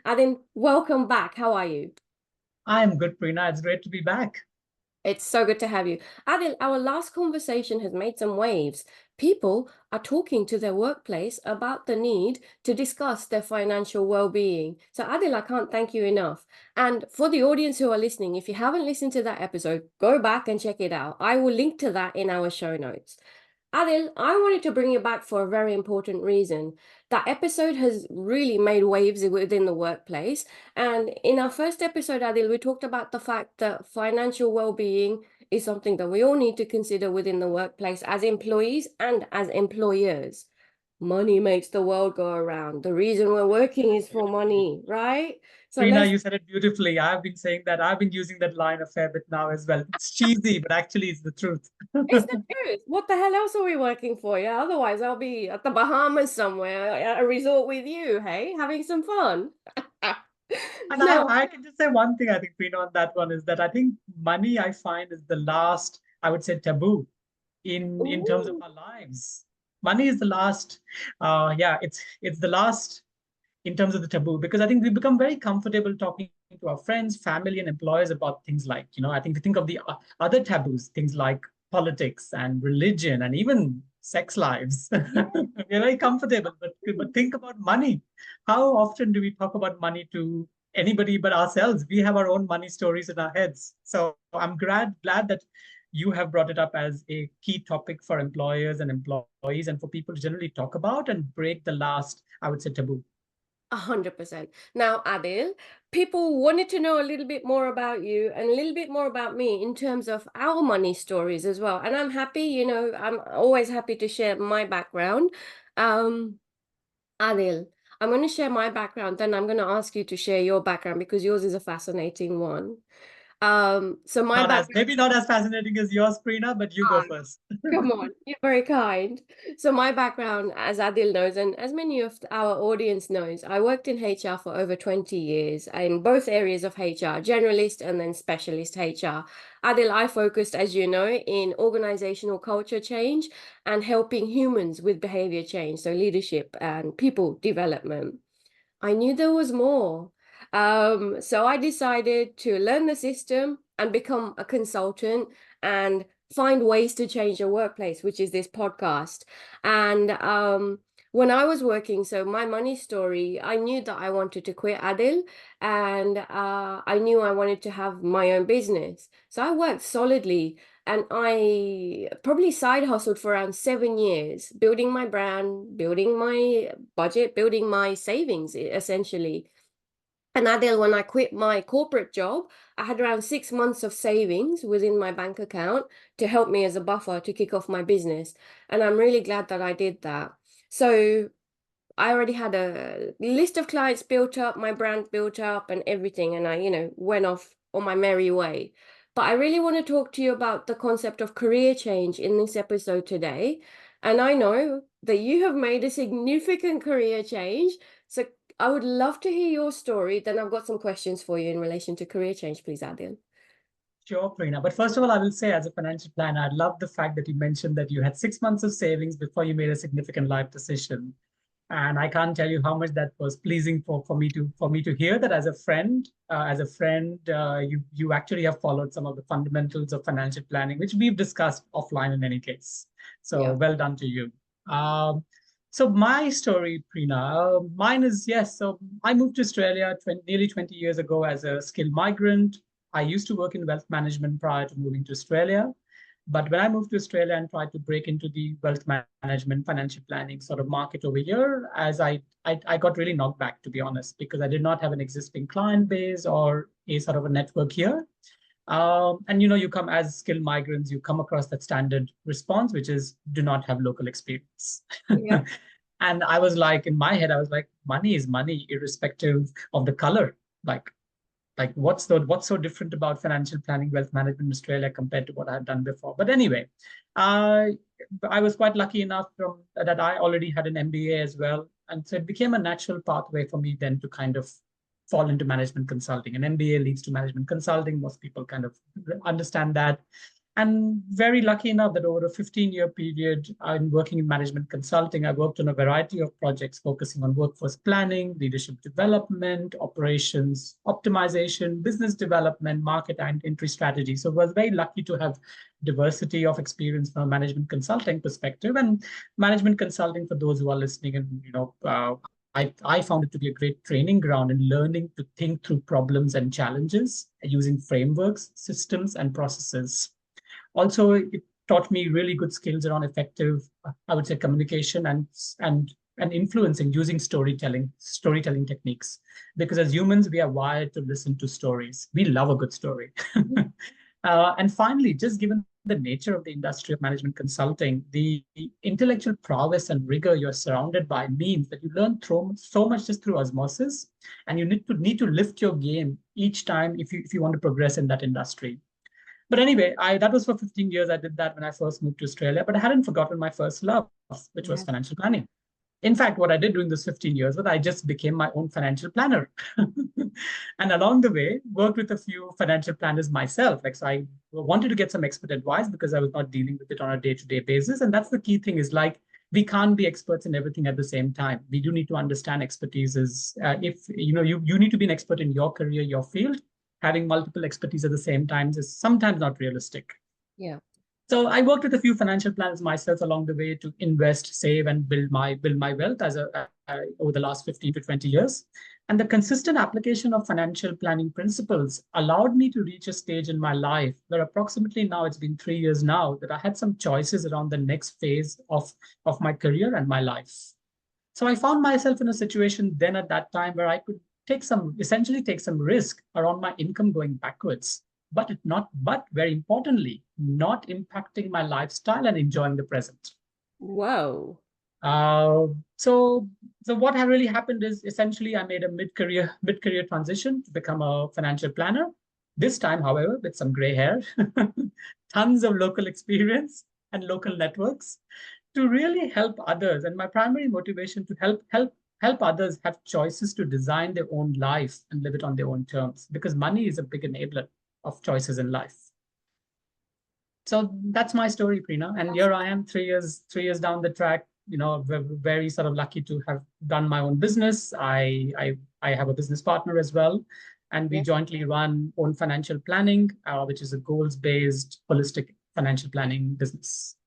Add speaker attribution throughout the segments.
Speaker 1: Adil, welcome back. How are you?
Speaker 2: I'm good, Prina. It's great to be back.
Speaker 1: It's so good to have you. Adil, our last conversation has made some waves. People are talking to their workplace about the need to discuss their financial well-being. So, Adil, I can't thank you enough. And for the audience who are listening, if you haven't listened to that episode, go back and check it out. I will link to that in our show notes. Adil, I wanted to bring you back for a very important reason. That episode has really made waves within the workplace. And in our first episode, Adil, we talked about the fact that financial well-being is something that we all need to consider within the workplace as employees and as employers. Money makes the world go around. The reason we're working is for
Speaker 2: Beautifully.
Speaker 1: money, right? So
Speaker 2: Prina,
Speaker 1: let's
Speaker 2: you said it beautifully. I've been saying that. I've been using that line a fair bit now as well. It's cheesy, but actually it's the truth.
Speaker 1: It's the truth. What the hell else are we working for? Yeah, otherwise I'll be at the Bahamas somewhere at a resort with you, hey, having some fun.
Speaker 2: And
Speaker 1: Now,
Speaker 2: I can just say one thing, I think, Prina, on that one is that I think money, I find, is the last, I would say, taboo in terms of
Speaker 1: ooh,
Speaker 2: our lives. Money is the last, yeah, it's the last in terms of the taboo, because I think we become very comfortable talking to our friends, family, and employers about things like, I think we think of the other taboos, things like politics and religion and even sex lives.
Speaker 1: yeah,
Speaker 2: We're very comfortable, but think about money. How often do we talk about money to anybody but ourselves? We have our own money stories in our heads. So I'm glad that you have brought it up as a key topic for employers and employees and for people to generally talk about and break the last, I would say, taboo.
Speaker 1: 100%. Now, Adil, people wanted to know a little bit more about you and a little bit more about me in terms of our money stories as well. And I'm happy, I'm always happy to share my background. Um, Adil, I'm going to share my background, then I'm going to ask you to share your background because yours is a fascinating one. So my
Speaker 2: Not as
Speaker 1: background.
Speaker 2: maybe not as fascinating as yours, Prina, but you go first.
Speaker 1: Come on, you're very kind. So my background, as Adil knows, and as many of our audience knows, I worked in HR for over 20 years in both areas of HR, generalist and then specialist HR. Adil, I focused, as you know, in organizational culture change and helping humans with behavior change, so leadership and people development. I knew there was more. So I decided to learn the system and become a consultant and find ways to change your workplace, which is this podcast. And when I was working, so my money story, I knew that I wanted to quit Adil and I knew I wanted to have my own business. So I worked solidly and I probably side hustled for around 7 years, building my brand, building my budget, building my savings, essentially. And Adil, when I quit my corporate job, I had around 6 months of savings within my bank account to help me as a buffer to kick off my business. And I'm really glad that I did that. So I already had a list of clients built up, my brand built up, and everything. And I, went off on my merry way. But I really want to talk to you about the concept of career change in this episode today. And I know that you have made a significant career change. So I would love to hear your story. Then I've got some questions for you in relation to career change, please, Adil.
Speaker 2: Sure, Prina. But first of all, I will say, as a financial planner, I love the fact that you mentioned that you had 6 months of savings before you made a significant life decision. And I can't tell you how much that was pleasing for me to hear that as a friend, you actually have followed some of the fundamentals of financial planning, which we've discussed offline in any case. So
Speaker 1: Yeah.
Speaker 2: well done to you. Um, so my story, Prina, mine is yes. So I moved to Australia nearly 20 years ago as a skilled migrant. I used to work in wealth management prior to moving to Australia. But when I moved to Australia and tried to break into the wealth management, financial planning sort of market over here, as I got really knocked back, to be honest, because I did not have an existing client base or a sort of a network here. And you come as skilled migrants, you come across that standard response, which is do not have local experience.
Speaker 1: Yeah.
Speaker 2: And I was like, in my head, I was like, money is money, irrespective of the color. Like what's so different about financial planning, wealth management in Australia compared to what I've done before. But anyway, uh, I was quite lucky enough that I already had an MBA as well, and so it became a natural pathway for me then to kind of fall into management consulting. An MBA leads to management consulting. Most people kind of understand that. And very lucky enough that over a 15-year period, I'm working in management consulting. I worked on a variety of projects focusing on workforce planning, leadership development, operations, optimization, business development, market and entry strategy. So I was very lucky to have diversity of experience from a management consulting perspective. And management consulting, for those who are listening, and I found it to be a great training ground in learning to think through problems and challenges using frameworks, systems, and processes. Also, it taught me really good skills around effective, I would say, communication and influencing using storytelling techniques. Because as humans, we are wired to listen to stories. We love a good story. And finally, just given the nature of the industry of management consulting, the intellectual prowess and rigor you're surrounded by means that you learn so much just through osmosis, and you need to lift your game each time if you want to progress in that industry. But anyway, that was for 15 years. I did that when I first moved to Australia, but I hadn't forgotten my first love, which was
Speaker 1: Yeah.
Speaker 2: financial planning. In fact, what I did during those 15 years was I just became my own financial planner. And along the way, worked with a few financial planners myself. Like, so I wanted to get some expert advice because I was not dealing with it on a day-to-day basis. And that's the key thing is like, we can't be experts in everything at the same time. We do need to understand expertise is if you need to be an expert in your career, your field. Having multiple expertise at the same time is sometimes not realistic.
Speaker 1: Yeah.
Speaker 2: So I worked with a few financial planners myself along the way to invest, save, and build my wealth over the last 15 to 20 years. And the consistent application of financial planning principles allowed me to reach a stage in my life where approximately now it's been 3 years now that I had some choices around the next phase of my career and my life. So I found myself in a situation then at that time where I could essentially take some risk around my income going backwards, but very importantly, not impacting my lifestyle and enjoying the present.
Speaker 1: Whoa.
Speaker 2: Uh, so, so what had really happened is essentially I made a mid-career transition to become a financial planner. This time, however, with some gray hair, tons of local experience and local networks to really help others. And my primary motivation to help others have choices to design their own life and live it on their own terms, because money is a big enabler of choices in life. So that's my story, Prina. And here I am, 3 years down the track. Very sort of lucky to have done my own business. I have a business partner as well, and we
Speaker 1: Yeah.
Speaker 2: jointly run Own Financial Planning, which is a goals-based, holistic financial planning business.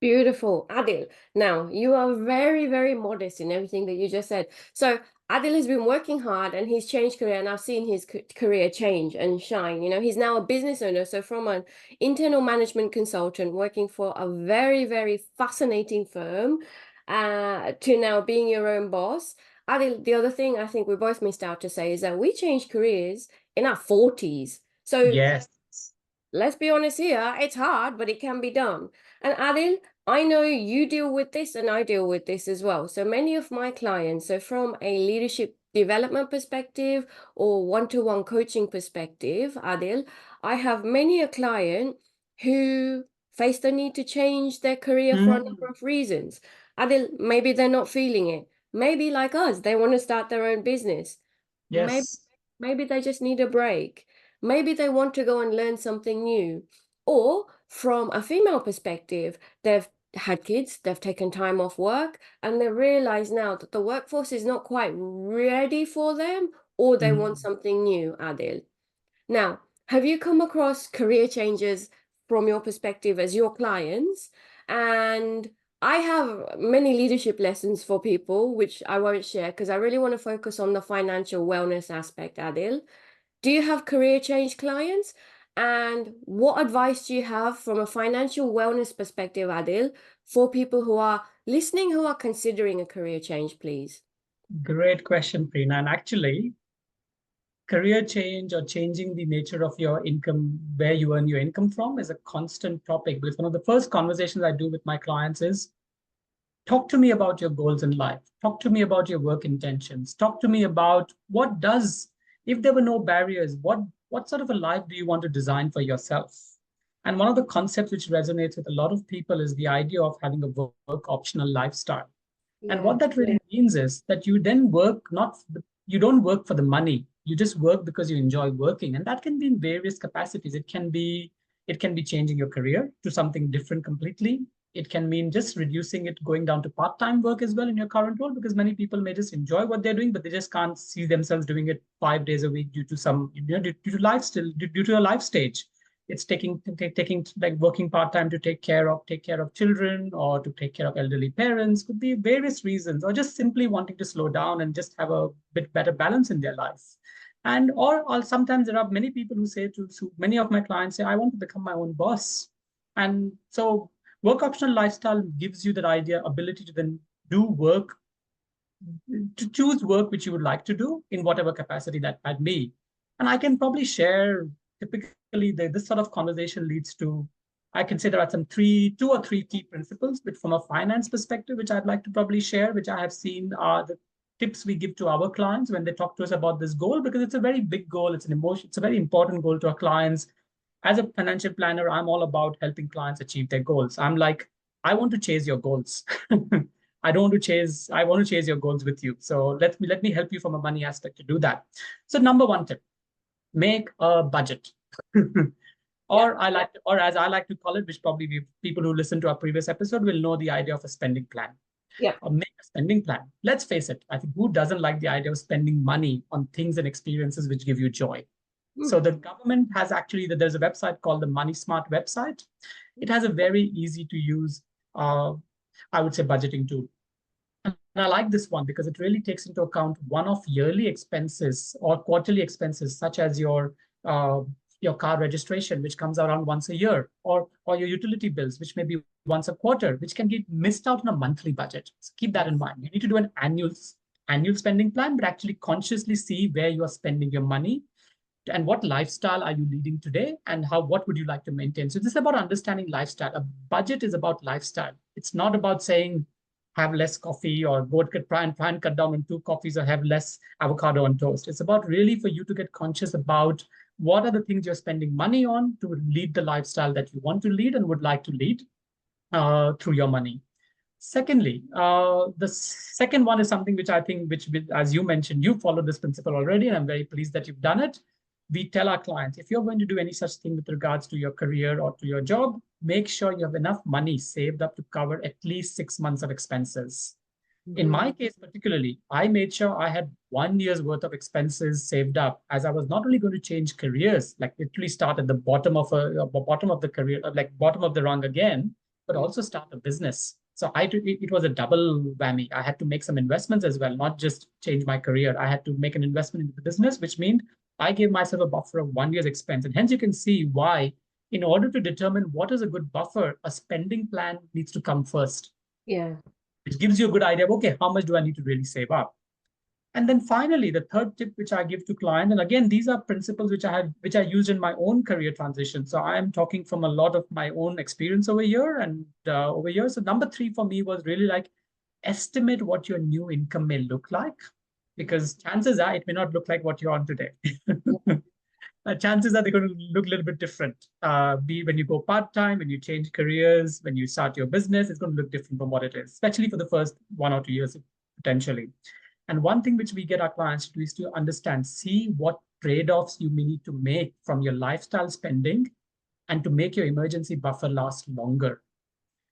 Speaker 1: Beautiful. Adil, now you are very, very modest in everything that you just said. So Adil has been working hard and he's changed career, and I've seen his career change and shine. He's now a business owner. So from an internal management consultant working for a very, very fascinating firm, to now being your own boss. Adil, the other thing I think we both missed out to say is that we changed careers in our 40s. So
Speaker 2: Yes.
Speaker 1: let's be honest here, it's hard, but it can be done. And Adil, I know you deal with this and I deal with this as well. So many of my clients, so from a leadership development perspective or one-to-one coaching perspective, Adil, I have many a client who face the need to change their career for a number
Speaker 2: Mm,
Speaker 1: of reasons. Adil, maybe they're not feeling it. Maybe like us, they want to start their own business. Maybe
Speaker 2: yes.
Speaker 1: maybe they just need a break. Maybe they want to go and learn something new. Or from a female perspective, they've had kids, they've taken time off work, and they realize now that the workforce is not quite ready for them, or they want
Speaker 2: Mm.
Speaker 1: something new, Adil. Now, have you come across career changes from your perspective as your clients? And I have many leadership lessons for people, which I won't share because I really want to focus on the financial wellness aspect, Adil. Do you have career change clients? And what advice do you have from a financial wellness perspective, Adil, for people who are listening, who are considering a career change, please?
Speaker 2: Great question, Prina. And actually, career change or changing the nature of your income, where you earn your income from, is a constant topic. Because one of the first conversations I do with my clients is talk to me about your goals in life. Talk to me about your work intentions. Talk to me about if there were no barriers, what sort of a life do you want to design for yourself? And one of the concepts which resonates with a lot of people is the idea of having a work optional lifestyle. And
Speaker 1: Yeah.
Speaker 2: what that really means is that you then work not, you don't work for the money. You just work because you enjoy working. And that can be in various capacities. It can be changing your career to something different completely. It can mean just reducing it, going down to part-time work as well in your current role, because many people may just enjoy what they're doing, but they just can't see themselves doing it 5 days a week due to some, due to lifestyle, due to a life stage. It's taking like working part-time to take care of children or to take care of elderly parents, could be various reasons, or just simply wanting to slow down and just have a bit better balance in their life. And or sometimes there are many people who say to many of my clients say, I want to become my own boss. And so work optional lifestyle gives you that idea, ability to then do work, to choose work which you would like to do in whatever capacity that might be. And I can probably share, typically this sort of conversation leads to, I can say there are two or three key principles, which from a finance perspective, which I'd like to probably share, which I have seen are the tips we give to our clients when they talk to us about this goal, because it's a very big goal. It's a very important goal to our clients. As a financial planner, I'm all about helping clients achieve their goals. I'm like, I want to chase your goals. I don't want to chase, I want to chase your goals with you. So let me help you from a money aspect to do that. So number one tip, make a budget.
Speaker 1: Yeah.
Speaker 2: Or as I like to call it, which probably people who listen to our previous episode will know the idea of a spending plan.
Speaker 1: Yeah.
Speaker 2: Or make a spending plan. Let's face it, I think who doesn't like the idea of spending money on things and experiences which give you joy? So the government has actually, there's a website called the Money Smart website. It has a very easy to use, I would say, budgeting tool. And I like this one because it really takes into account one-off yearly expenses or quarterly expenses, such as your car registration, which comes around once a year, or your utility bills, which may be once a quarter, which can get missed out on a monthly budget. So keep that in mind. You need to do an annual spending plan, but actually consciously see where you are spending your money and what lifestyle are you leading today, and what would you like to maintain. So this is about understanding lifestyle. A budget is about lifestyle. It's not about saying have less coffee or try and cut down on 2 coffees or have less avocado on toast. It's about really for you to get conscious about what are the things you're spending money on to lead the lifestyle that you want to lead and would like to lead through your money. Secondly, the second one is something which I think, which as you mentioned, you followed this principle already, and I'm very pleased that you've done it. We tell our clients, if you're going to do any such thing with regards to your career or to your job, make sure you have enough money saved up to cover at least 6 months of expenses. In my case, particularly, I made sure I had 1 year's worth of expenses saved up, as I was not only going to change careers, like literally start at the bottom of the career, like bottom of the rung again, but also start a business. So it was a double whammy. I had to make some investments as well, not just change my career. I had to make an investment into the business, which means I gave myself a buffer of 1 year's expense. And hence you can see why, in order to determine what is a good buffer, a spending plan needs to come first.
Speaker 1: Yeah.
Speaker 2: Which gives you a good idea of, okay, how much do I need to really save up? And then finally, the third tip which I give to clients, and again, these are principles which I used in my own career transition. So I am talking from a lot of my own experience over here and over here. So number 3 for me was really like, estimate what your new income may look like, because chances are it may not look like what you're on today. Chances are they're going to look a little bit different. Be when you go part-time, when you change careers, when you start your business, it's going to look different from what it is, especially for the first 1 or 2 years, potentially. And one thing which we get our clients to do is to understand, see what trade-offs you may need to make from your lifestyle spending and to make your emergency buffer last longer.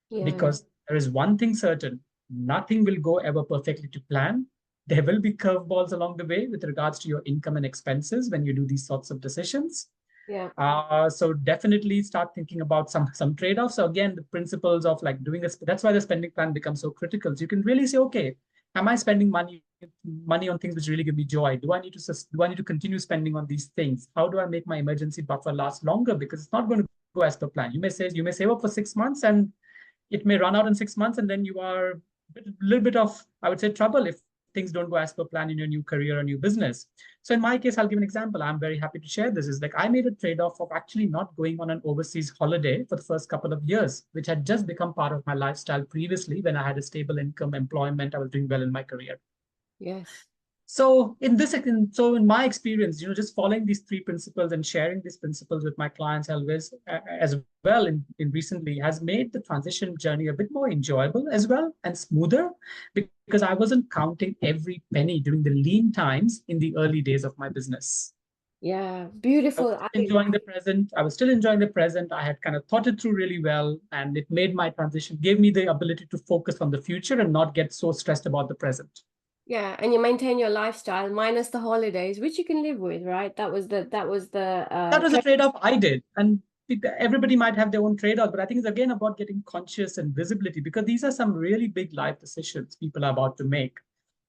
Speaker 1: Yeah.
Speaker 2: Because there is one thing certain, nothing will go ever perfectly to plan. There will be curveballs along the way with regards to your income and expenses when you do these sorts of decisions.
Speaker 1: Yeah.
Speaker 2: So definitely start thinking about some trade-offs. So again, the principles of like that's why the spending plan becomes so critical. So you can really say, okay, am I spending money on things which really give me joy? Do I need to continue spending on these things? How do I make my emergency buffer last longer? Because it's not going to go as per plan. You may save up for 6 months and it may run out in 6 months, and then you are a little bit of, I would say, trouble if things don't go as per plan in your new career or new business. So in my case, I'll give an example. I'm very happy to share this. Is like I made a trade-off of actually not going on an overseas holiday for the first couple of years, which had just become part of my lifestyle previously when I had a stable income, employment, I was doing well in my career.
Speaker 1: Yes.
Speaker 2: So in my experience, just following these 3 principles and sharing these principles with my clients always as well in recently has made the transition journey a bit more enjoyable as well and smoother, because I wasn't counting every penny during the lean times in the early days of my business.
Speaker 1: Yeah,
Speaker 2: I was
Speaker 1: beautiful.
Speaker 2: still enjoying the present. I was still enjoying the present. I had kind of thought it through really well, and it made my transition, gave me the ability to focus on the future and not get so stressed about the present.
Speaker 1: Yeah, and you maintain your lifestyle minus the holidays, which you can live with, right? That was the
Speaker 2: That was a
Speaker 1: trade.
Speaker 2: trade-off I did. And everybody might have their own trade-off, but I think it's again about getting conscious and visibility, because these are some really big life decisions people are about to make.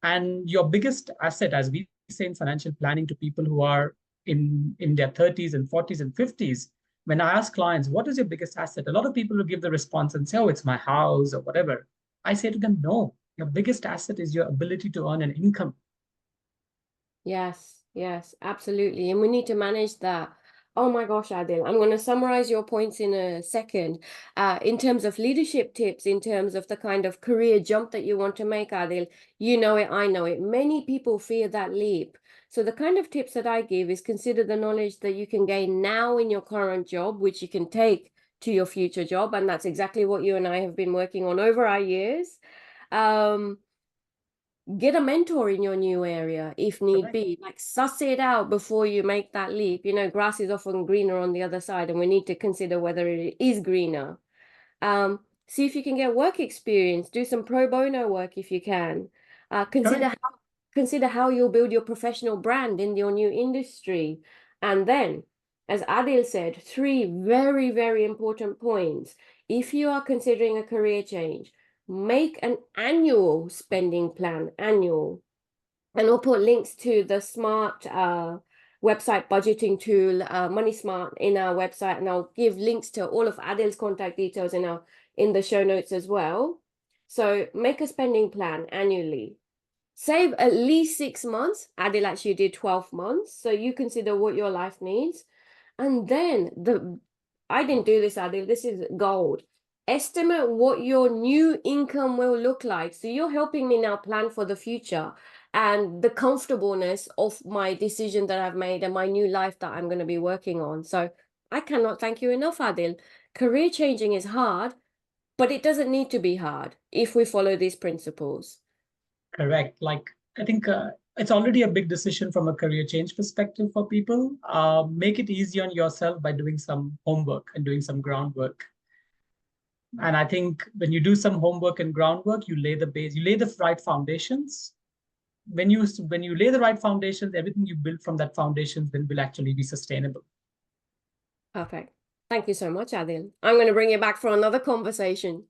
Speaker 2: And your biggest asset, as we say in financial planning to people who are in their 30s and 40s and 50s, when I ask clients, what is your biggest asset? A lot of people will give the response and say, oh, it's my house or whatever. I say to them, no, your biggest asset is your ability to earn an income.
Speaker 1: Yes, yes, absolutely. And we need to manage that. Oh my gosh, Adil, I'm going to summarize your points in a second. In terms of leadership tips, in terms of the kind of career jump that you want to make, Adil, you know it, I know it. Many people fear that leap. So the kind of tips that I give is consider the knowledge that you can gain now in your current job, which you can take to your future job. And that's exactly what you and I have been working on over our years. Um, get a mentor in your new area if need
Speaker 2: Correct.
Speaker 1: be. Like suss it out before you make that leap. You know, grass is often greener on the other side, and we need to consider whether it is greener. See if you can get work experience, do some pro bono work if you can.
Speaker 2: Correct.
Speaker 1: Consider how you'll build your professional brand in your new industry. And then, as Adil said, three very, very important points. If you are considering a career change, make an annual spending plan, annual. And we'll put links to the smart website budgeting tool, Money Smart, in our website, and I'll give links to all of Adil's contact details in the show notes as well. So make a spending plan annually. Save at least 6 months. Adil actually did 12 months. So you consider what your life needs. And then I didn't do this, Adil. This is gold. Estimate what your new income will look like. So you're helping me now plan for the future and the comfortableness of my decision that I've made and my new life that I'm going to be working on. So I cannot thank you enough, Adil. Career changing is hard, but it doesn't need to be hard if we follow these principles.
Speaker 2: Correct. Like, I think it's already a big decision from a career change perspective for people. Make it easy on yourself by doing some homework and doing some groundwork. And I think when you do some homework and groundwork, you lay the base, you lay the right foundations. When you lay the right foundations, everything you build from that foundation then will actually be sustainable.
Speaker 1: Perfect. Thank you so much, Adil. I'm going to bring you back for another conversation.